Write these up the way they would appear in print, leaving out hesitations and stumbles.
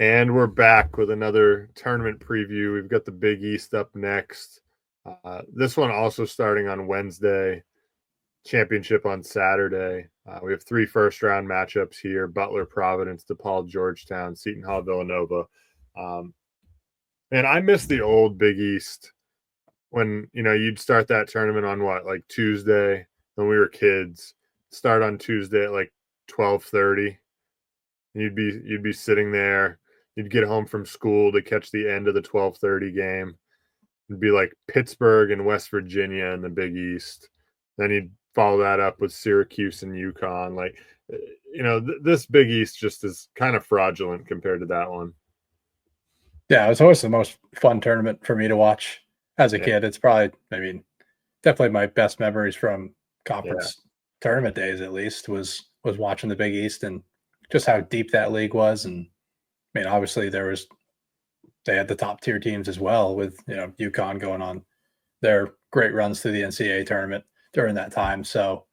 And we're back with another tournament preview. We've got the Big East up next. This one also starting on Wednesday, championship on Saturday. We have three first-round matchups here: Butler, Providence, DePaul, Georgetown, Seton Hall, Villanova. Um, and I miss the old Big East when you'd start that tournament on like Tuesday when we were kids. Start on Tuesday at like 12:30. You'd be sitting there. You'd get home from school to catch the end of the 12:30 game. It'd be like Pittsburgh and West Virginia in the Big East. Then you'd follow that up with Syracuse and UConn. This Big East just is kind of fraudulent compared to that one. Yeah, it was always the most fun tournament for me to watch as a kid. It's probably, definitely my best memories from conference tournament days, at least, was watching the Big East and just how deep that league was. And obviously they had the top tier teams as well, with UConn going on their great runs through the NCAA tournament during that time. So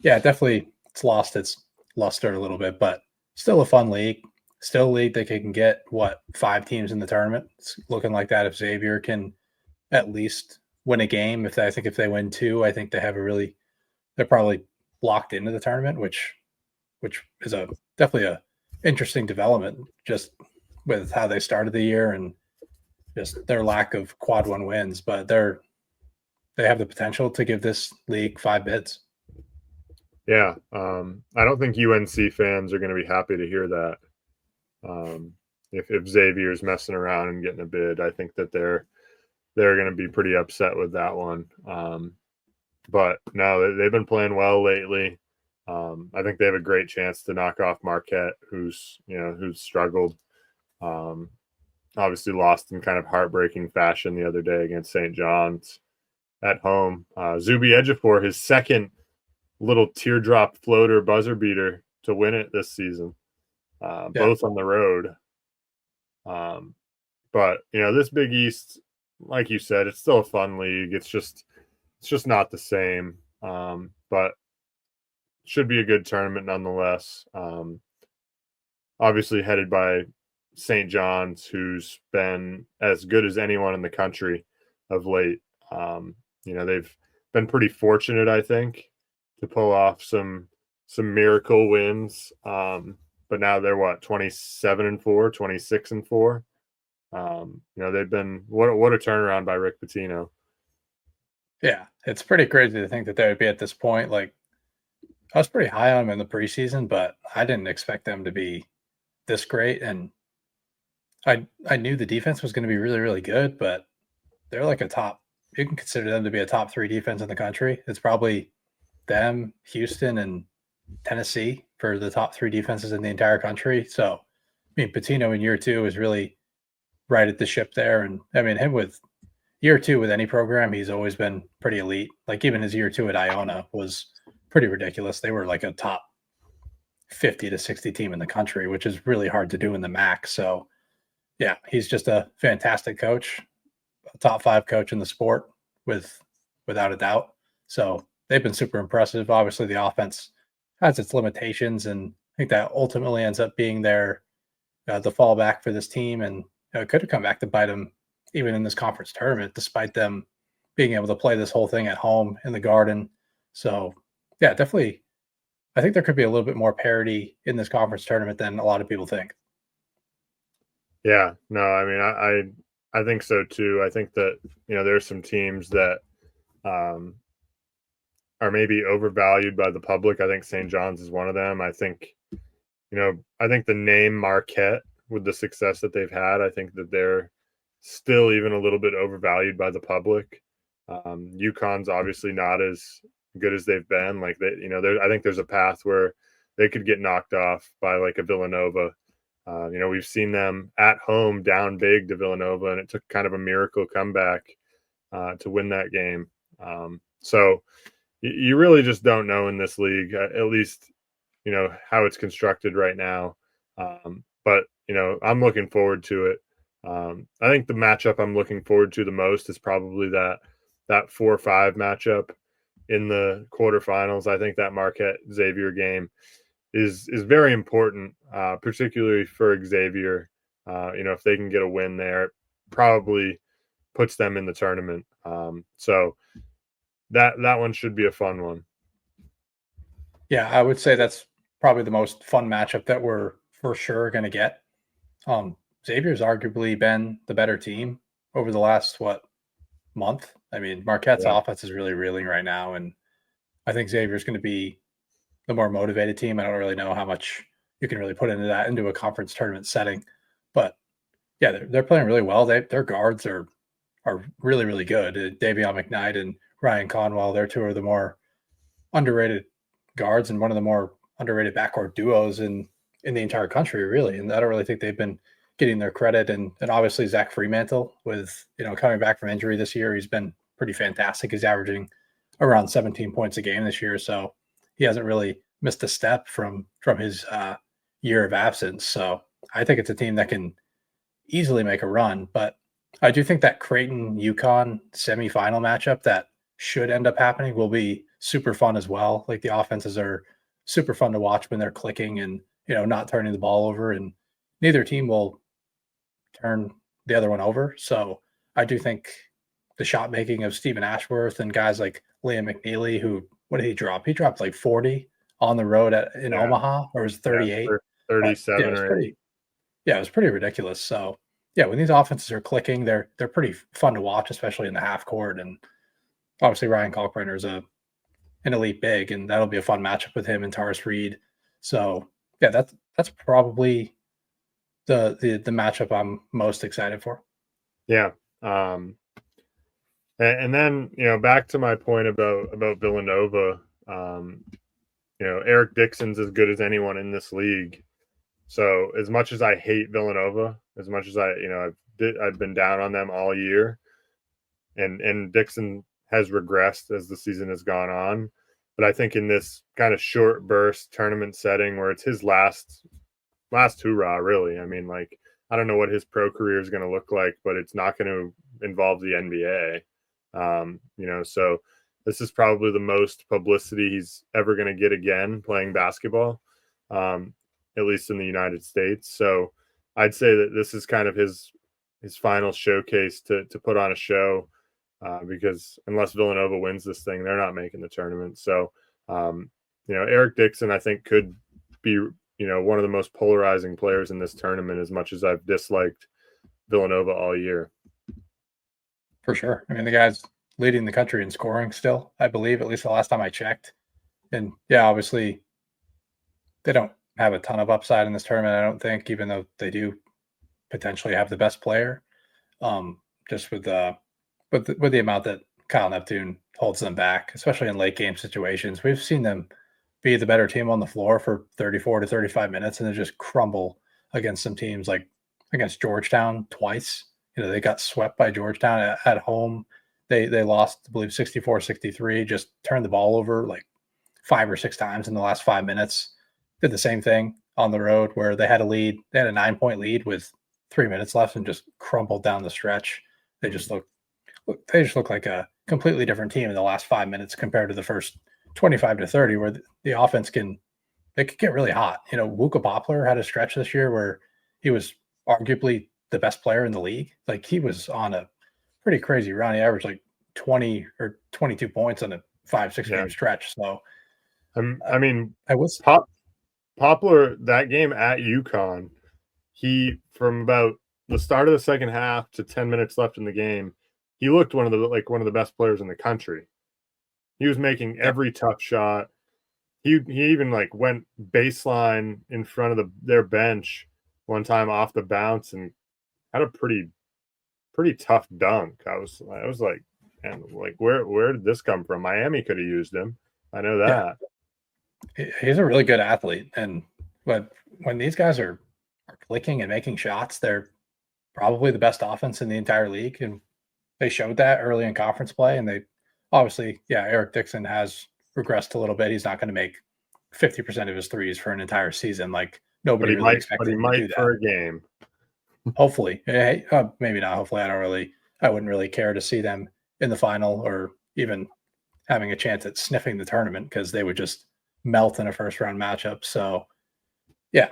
yeah, definitely it's lost its luster a little bit, but still a fun league. Still a league that can get 5 teams in the tournament. It's looking like that if Xavier can at least win a game. If they win 2, I think they're probably locked into the tournament, which is definitely a interesting development, just with how they started the year and just their lack of quad 1 wins. But they have the potential to give this league 5 bids. Yeah, I don't think UNC fans are going to be happy to hear that. If Xavier's messing around and getting a bid, I think that they're going to be pretty upset with that one. But no, they've been playing well lately. I think they have a great chance to knock off Marquette, who's struggled. Obviously lost in kind of heartbreaking fashion the other day against St. John's at home. Zuby Ejiofor, his second little teardrop floater buzzer beater to win it this season, both on the road. But this Big East, like you said, it's still a fun league. It's just not the same. But should be a good tournament nonetheless. Obviously headed by St. John's, who's been as good as anyone in the country of late. They've been pretty fortunate, I think, to pull off some miracle wins. But now they're 27-4, 26-4. They've been what a turnaround by Rick Pitino. Yeah, it's pretty crazy to think that they would be at this point. Like, I was pretty high on them in the preseason, but I didn't expect them to be this great. And I knew the defense was going to be really, really good, but they're like you can consider them to be a top 3 defense in the country. It's probably them, Houston, and Tennessee for the top 3 defenses in the entire country. So, Pitino in year 2 is really righted the ship there. And him with year 2 with any program, he's always been pretty elite. Like, even his year 2 at Iona was pretty ridiculous. They were like a top 50 to 60 team in the country, which is really hard to do in the MAC. So yeah, he's just a fantastic coach, a top 5 coach in the sport without a doubt. So they've been super impressive. Obviously the offense has its limitations, and I think that ultimately ends up being the fallback for this team. And it could have come back to bite them even in this conference tournament, despite them being able to play this whole thing at home in the Garden. So yeah, definitely, I think there could be a little bit more parity in this conference tournament than a lot of people think. Yeah, no, I think so too. I think that there's some teams that are maybe overvalued by the public. I think St. John's is one of them. I think the name Marquette, with the success that they've had, I think that they're still even a little bit overvalued by the public. UConn's obviously not as good as they've been. Like I think there's a path where they could get knocked off by like a Villanova. We've seen them at home down big to Villanova, and it took kind of a miracle comeback to win that game. So you really just don't know in this league, at least, how it's constructed right now. But I'm looking forward to it. I think the matchup I'm looking forward to the most is probably that 4-5 matchup in the quarterfinals. I think that Marquette Xavier game is very important, particularly for Xavier. If they can get a win there, it probably puts them in the tournament. So that one should be a fun one. Yeah, I would say that's probably the most fun matchup that we're for sure going to get. Xavier's arguably been the better team over the last month. I mean, Marquette's Yeah, offense is really reeling right now, and I think Xavier's going to be the more motivated team. I don't really know how much you can really put into that into a conference tournament setting, but yeah, they're playing really well. Their guards are really really good. Davion McKnight and Ryan Conwell, they're two of the more underrated guards and one of the more underrated backcourt duos in the entire country, really. And I don't really think they've been getting their credit. And obviously Zach Fremantle, with coming back from injury this year, he's been pretty fantastic. He's averaging around 17 points a game this year, so he hasn't really missed a step from his year of absence. So I think it's a team that can easily make a run. But I do think that Creighton UConn semifinal matchup that should end up happening will be super fun as well. Like the offenses are super fun to watch when they're clicking and not turning the ball over, and neither team will turn the other one over. So I do think the shot making of Stephen Ashworth and guys like Liam McNeely, who what did he drop? He dropped like 40 on the road in yeah, Omaha, or was it 38? yeah, But yeah, 37 or 8. it was pretty ridiculous. So yeah, when these offenses are clicking, they're pretty fun to watch, especially in the half court. And obviously Ryan Kalkbrenner is an elite big, and that'll be a fun matchup with him and Taurus Reed. So yeah, that's probably the matchup I'm most excited for. Yeah. And then back to my point about Villanova. Um, Eric Dixon's as good as anyone in this league. So as much as I hate Villanova, as much as I've been down on them all year, and Dixon has regressed as the season has gone on. But I think in this kind of short burst tournament setting where it's his last hoorah, really. I mean, like, I don't know what his pro career is going to look like, but it's not going to involve the NBA. So this is probably the most publicity he's ever going to get again playing basketball, at least in the United States. So I'd say that this is kind of his final showcase to put on a show, because unless Villanova wins this thing, they're not making the tournament. So, Eric Dixon, I think, could be one of the most polarizing players in this tournament, as much as I've disliked Villanova all year. For sure. I mean, the guy's leading the country in scoring still, I believe, at least the last time I checked. And yeah, obviously they don't have a ton of upside in this tournament, I don't think, even though they do potentially have the best player. Just with the amount that Kyle Neptune holds them back, especially in late game situations. We've seen them be the better team on the floor for 34 to 35 minutes and then just crumble against some teams, like against Georgetown twice. They got swept by Georgetown at home. They lost, I believe, 64-63, just turned the ball over like 5 or 6 times in the last 5 minutes. Did the same thing on the road where they had a lead. They had a 9-point lead with 3 minutes left and just crumbled down the stretch. They just look like a completely different team in the last 5 minutes compared to the first 25 to 30, where the offense could get really hot. Wooka Poplar had a stretch this year where he was arguably the best player in the league. Like, he was on a pretty crazy run. He averaged like 20 or 22 points on a 5-6 Yeah. game stretch. So I mean, I was Poplar, that game at UConn, he, from about the start of the second half to 10 minutes left in the game, he looked one of the best players in the country. He was making every tough shot. He even went baseline in front of their bench one time off the bounce and had a pretty tough dunk. I was like, and where did this come from? Miami could have used him. I know that. He's a really good athlete, but when these guys are clicking and making shots, they're probably the best offense in the entire league, and they showed that early in conference play. And they obviously, Eric Dixon has regressed a little bit. He's not going to make 50% of his threes for an entire season. Like, nobody really expected him to do that. For a game. Hopefully, maybe not. Hopefully, I wouldn't really care to see them in the final or even having a chance at sniffing the tournament, because they would just melt in a first round matchup. So yeah,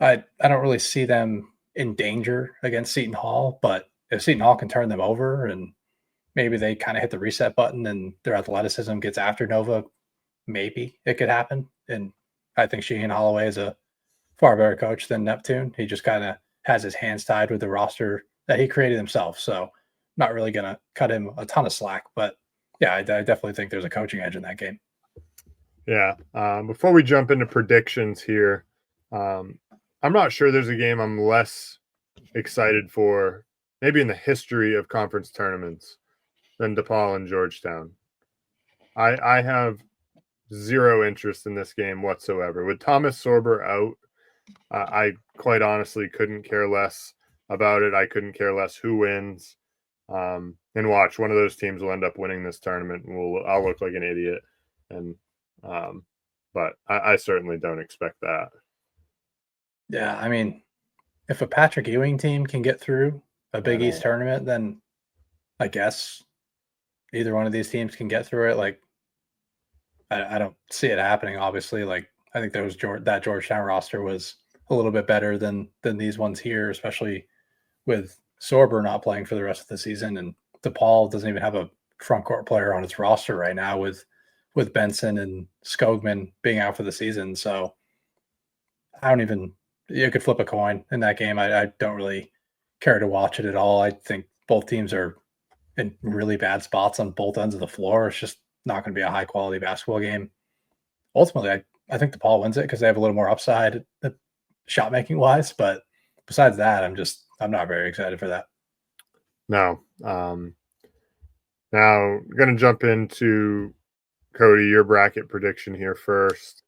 I don't really see them in danger against Seton Hall, but if Seton Hall can turn them over and maybe they kind of hit the reset button and their athleticism gets after Nova, maybe it could happen. And I think Sheehan Holloway is a far better coach than Neptune. He just kind of has his hands tied with the roster that he created himself. So not really going to cut him a ton of slack. But yeah, I definitely think there's a coaching edge in that game. Yeah. Before we jump into predictions here, I'm not sure there's a game I'm less excited for, maybe in the history of conference tournaments, than DePaul and Georgetown. I have zero interest in this game whatsoever. With Thomas Sorber out, I quite honestly couldn't care less about it. I couldn't care less who wins. And watch, one of those teams will end up winning this tournament. And I'll look like an idiot. And but I certainly don't expect that. Yeah, I mean, if a Patrick Ewing team can get through a Big East tournament, then I guess either one of these teams can get through it. Like, I don't see it happening. Obviously, like I think that Georgetown roster was a little bit better than these ones here, especially with Sorber not playing for the rest of the season, and DePaul doesn't even have a front court player on its roster right now with Benson and Skogman being out for the season. So I don't even. You could flip a coin in that game. I don't really care to watch it at all. I think both teams are in really bad spots on both ends of the floor. It's just not going to be a high quality basketball game. Ultimately, I think DePaul wins it because they have a little more upside shot making wise. But besides that, I'm not very excited for that. No. Now, going to jump into Cody, your bracket prediction here first.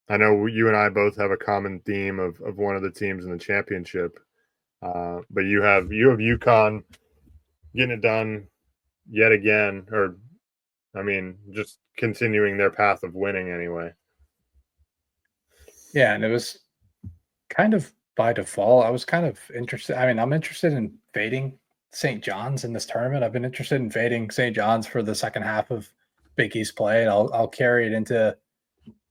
I know you and I both have a common theme of one of the teams in the championship, but you have UConn getting it done yet again, or I mean, just continuing their path of winning anyway. Yeah, and it was kind of by default. I was kind of interested. I mean, I'm interested in fading St. John's in this tournament. I've been interested in fading St. John's for the second half of Big East play, and I'll carry it into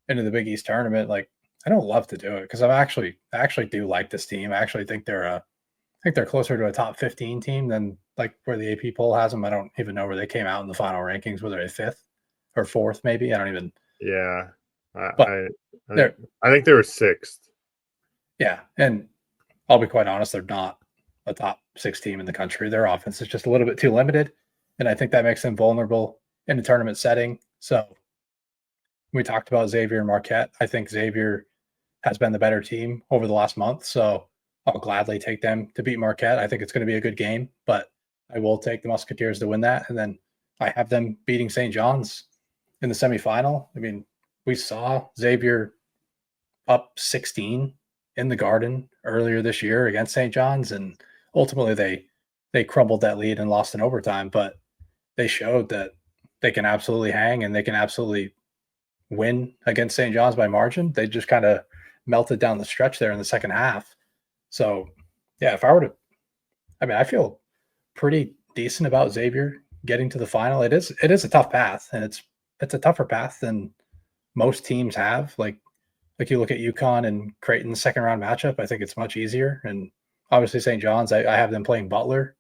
the Big East tournament. Like I don't love to do it because I actually do like this team. I actually think they're closer to a top 15 team than like where the AP poll has them. I don't even know where they came out in the final rankings, whether they're fifth or fourth, maybe. I don't even. Yeah, But I think they were sixth. Yeah, and I'll be quite honest, they're not a top 6 team in the country. Their offense is just a little bit too limited, and I think that makes them vulnerable in a tournament setting. So we talked about Xavier and Marquette. I think Xavier has been the better team over the last month, so I'll gladly take them to beat Marquette. I think it's going to be a good game, but I will take the Musketeers to win that, and then I have them beating St. John's in the semifinal. I mean, we saw Xavier up 16 in the Garden earlier this year against St. John's, and ultimately they crumbled that lead and lost in overtime. But they showed that they can absolutely hang and they can absolutely win against St. John's by margin. They just kind of melted down the stretch there in the second half. So, yeah, if I were to, I mean, I feel pretty decent about Xavier getting to the final. It is a tough path, and it's a tougher path than most teams have. Like you look at UConn and Creighton's second round matchup, I think it's much easier. And obviously St. John's, I have them playing Butler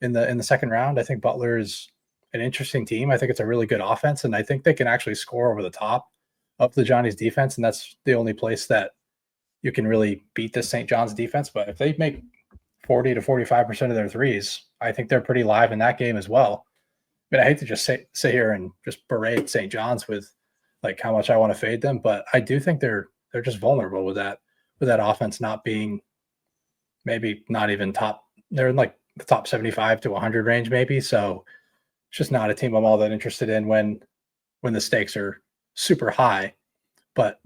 in the second round. I think Butler is an interesting team. I think it's a really good offense, and I think they can actually score over the top of the Johnny's defense. And that's the only place that you can really beat this St. John's defense. But if they make 40 to 45% of their threes, I think they're pretty live in that game as well. I mean, I hate to just sit here and just berate St. John's with like how much I want to fade them, but I do think they're just vulnerable with that offense not being maybe not even top. They're in like the top 75 to 100 range maybe. So it's just not a team I'm all that interested in when the stakes are super high. But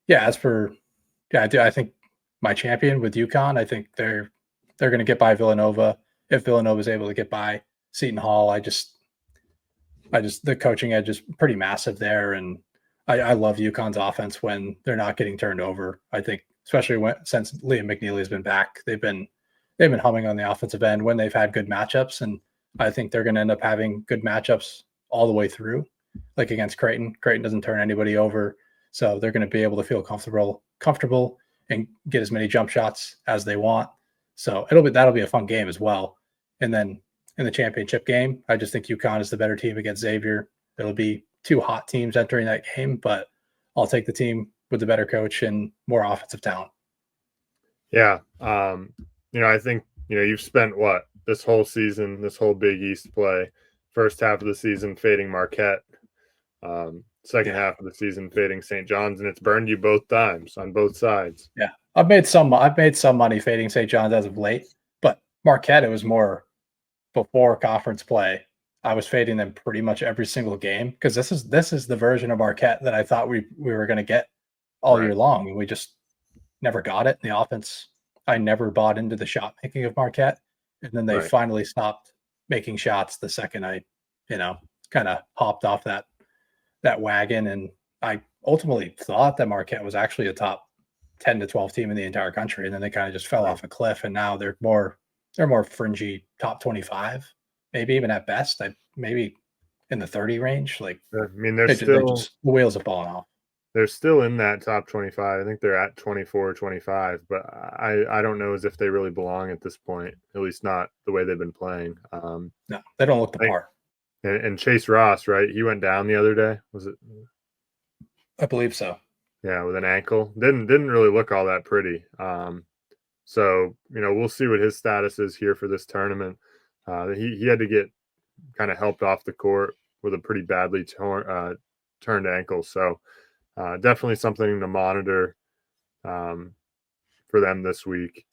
yeah, I think my champion with UConn, I think they're going to get by Villanova. If Villanova is able to get by Seton Hall, I just the coaching edge is pretty massive there, and I love UConn's offense when they're not getting turned over. I think especially since Liam McNeely has been back, they've been humming on the offensive end when they've had good matchups, and I think they're going to end up having good matchups all the way through. Like against Creighton, Creighton doesn't turn anybody over, so they're going to be able to feel comfortable and get as many jump shots as they want. So that'll be a fun game as well. And then in the championship game, I just think UConn is the better team against Xavier. It'll be two hot teams entering that game, but I'll take the team with the better coach and more offensive talent. Yeah. I think, you've spent what this whole season, this whole Big East play, first half of the season fading Marquette, second half of the season fading St. John's, and it's burned you both times on both sides. Yeah. I've made some money fading St. John's as of late, but Marquette, it was more before conference play. I was fading them pretty much every single game because this is the version of Marquette that I thought we were going to get all year long, and we just never got it. The offense, I never bought into the shot making of Marquette, and then they finally stopped making shots the second I, kind of hopped off that wagon, and I ultimately thought that Marquette was actually a top 10 to 12 team in the entire country, and then they kind of just fell off a cliff, and now they're more fringy top 25, maybe even at best, maybe in the 30 range. Like, I mean, they're the wheels have fallen off. They're still in that top 25. I think they're at 24, 25, but I don't know as if they really belong at this point, at least not the way they've been playing. No, they don't look the part. And Chase Ross, right? He went down the other day. Was it? I believe so. Yeah, with an ankle. Didn't really look all that pretty. So, we'll see what his status is here for this tournament. He had to get kind of helped off the court with a pretty badly turned ankle. So, definitely something to monitor for them this week.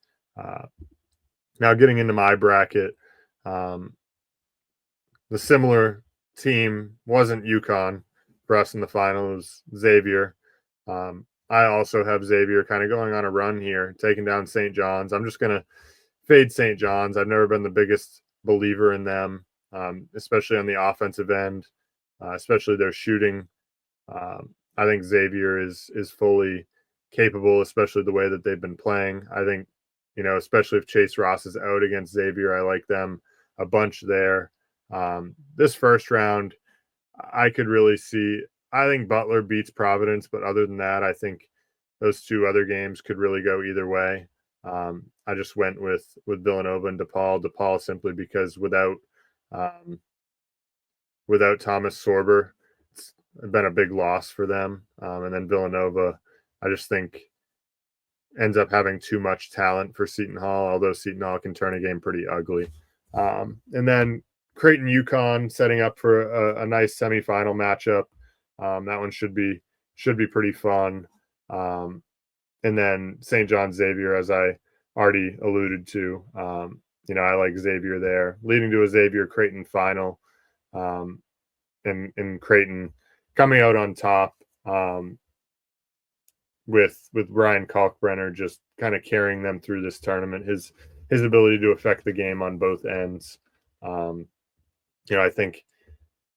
Now, getting into my bracket, the similar team wasn't UConn for us in the final. It was Xavier. I also have Xavier kind of going on a run here, taking down St. John's. I'm just going to fade St. John's. I've never been the biggest believer in them, especially on the offensive end, especially their shooting. I think Xavier is fully capable, especially the way that they've been playing. I think, especially if Chase Ross is out against Xavier, I like them a bunch there. This first round, I could really see. I think Butler beats Providence, but other than that, I think those two other games could really go either way. I just went with Villanova and DePaul simply because without Thomas Sorber, it's been a big loss for them. And then Villanova, I just think ends up having too much talent for Seton Hall, although Seton Hall can turn a game pretty ugly. And then Creighton UConn setting up for a nice semifinal matchup. That one should be pretty fun. And then St. John's Xavier, as I already alluded to, I like Xavier there, leading to a Xavier Creighton final, and Creighton coming out on top, with Ryan Kalkbrenner just kind of carrying them through this tournament. His ability to affect the game on both ends. I think,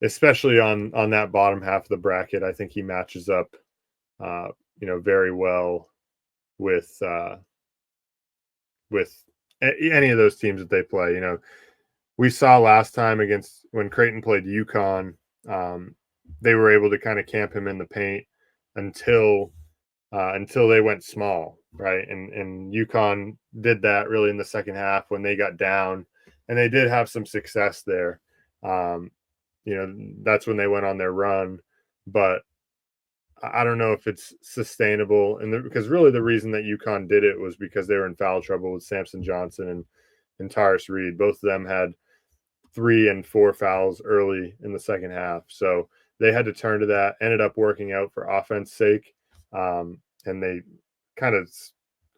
especially on that bottom half of the bracket, I think he matches up, very well with any of those teams that they play. We saw last time when Creighton played UConn, they were able to kind of camp him in the paint until they went small, right? And UConn did that really in the second half when they got down, and they did have some success there. That's when they went on their run, but I don't know if it's sustainable. And because really the reason that UConn did it was because they were in foul trouble with Samson Johnson and Tyrus Reed. Both of them had 3 and 4 fouls early in the second half. So they had to turn to that, ended up working out for offense sake. And they kind of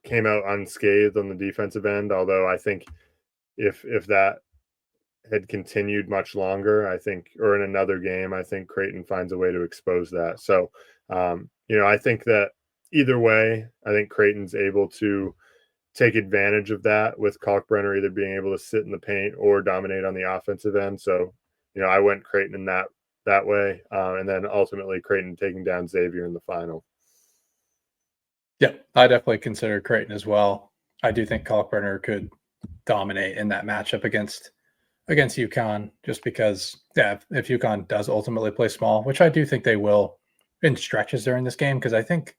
came out unscathed on the defensive end. Although I think if that had continued much longer, I think, or in another game, I think Creighton finds a way to expose that. So, I think that either way, I think Creighton's able to take advantage of that with Kalkbrenner either being able to sit in the paint or dominate on the offensive end. So, I went Creighton in that way. And then ultimately Creighton taking down Xavier in the final. Yeah, I definitely consider Creighton as well. I do think Kalkbrenner could dominate in that matchup against UConn, just because, if UConn does ultimately play small, which I do think they will in stretches during this game, because I think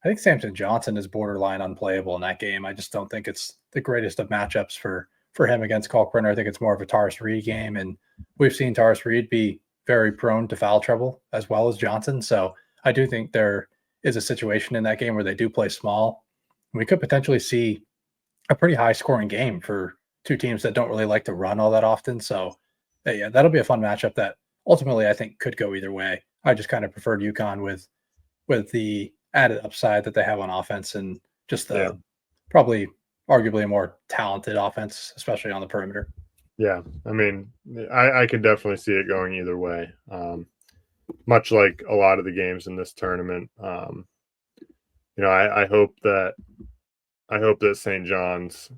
I think Samson Johnson is borderline unplayable in that game. I just don't think it's the greatest of matchups for him against Kalkbrenner. I think it's more of a Taurus Reed game, and we've seen Taurus Reed be very prone to foul trouble as well as Johnson. So I do think there is a situation in that game where they do play small. We could potentially see a pretty high scoring game for two teams that don't really like to run all that often. So yeah, that'll be a fun matchup that ultimately I think could go either way. I just kind of preferred UConn with the added upside that they have on offense and just Yeah. the probably arguably a more talented offense, especially on the perimeter. Yeah. I mean, I could definitely see it going either way. Much like a lot of the games in this tournament. I hope that St. John's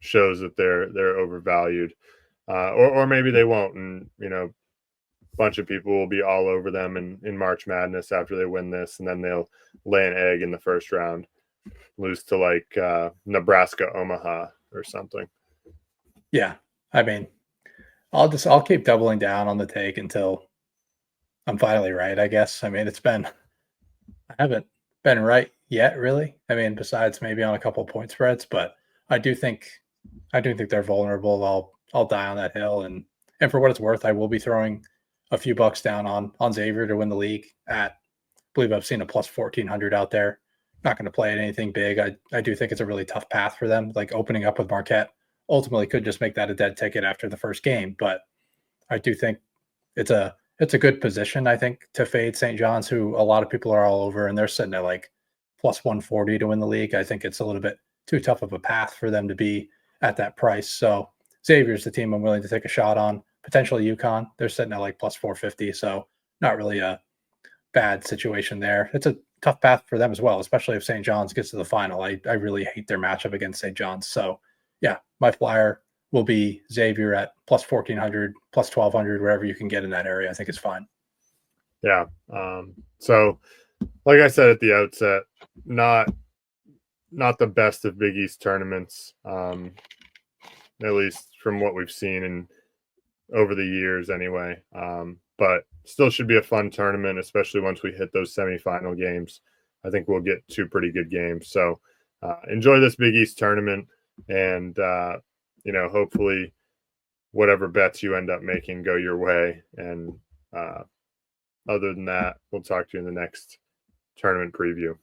shows that they're overvalued, or maybe they won't, and a bunch of people will be all over them in March Madness after they win this, and then they'll lay an egg in the first round, lose to like Nebraska Omaha or something. Yeah. I mean, I'll keep doubling down on the take until I'm finally right, I guess. I mean, I haven't been right yet, really. I mean, besides maybe on a couple of point spreads, but I do think I do think they're vulnerable. I'll die on that hill, and for what it's worth, I will be throwing a few bucks down on Xavier to win the league. I believe I've seen a plus 1400 out there. Not going to play at anything big. I do think it's a really tough path for them. Like opening up with Marquette ultimately could just make that a dead ticket after the first game, but I do think it's a good position, I think, to fade St. John's, who a lot of people are all over, and they're sitting at like plus 140 to win the league. I think it's a little bit too tough of a path for them to be at that price. So Xavier's the team I'm willing to take a shot on. Potentially UConn. They're sitting at like plus 450. So not really a bad situation there. It's a tough path for them as well, especially if St. John's gets to the final. I really hate their matchup against St. John's. So yeah, my flyer will be Xavier at plus 1400, plus 1200, wherever you can get in that area. I think it's fine. Yeah. So, like I said at the outset, not the best of Big East tournaments, at least from what we've seen in over the years, anyway. But still should be a fun tournament, especially once we hit those semifinal games. I think we'll get two pretty good games. So enjoy this Big East tournament, and hopefully whatever bets you end up making go your way. And other than that, we'll talk to you in the next tournament preview.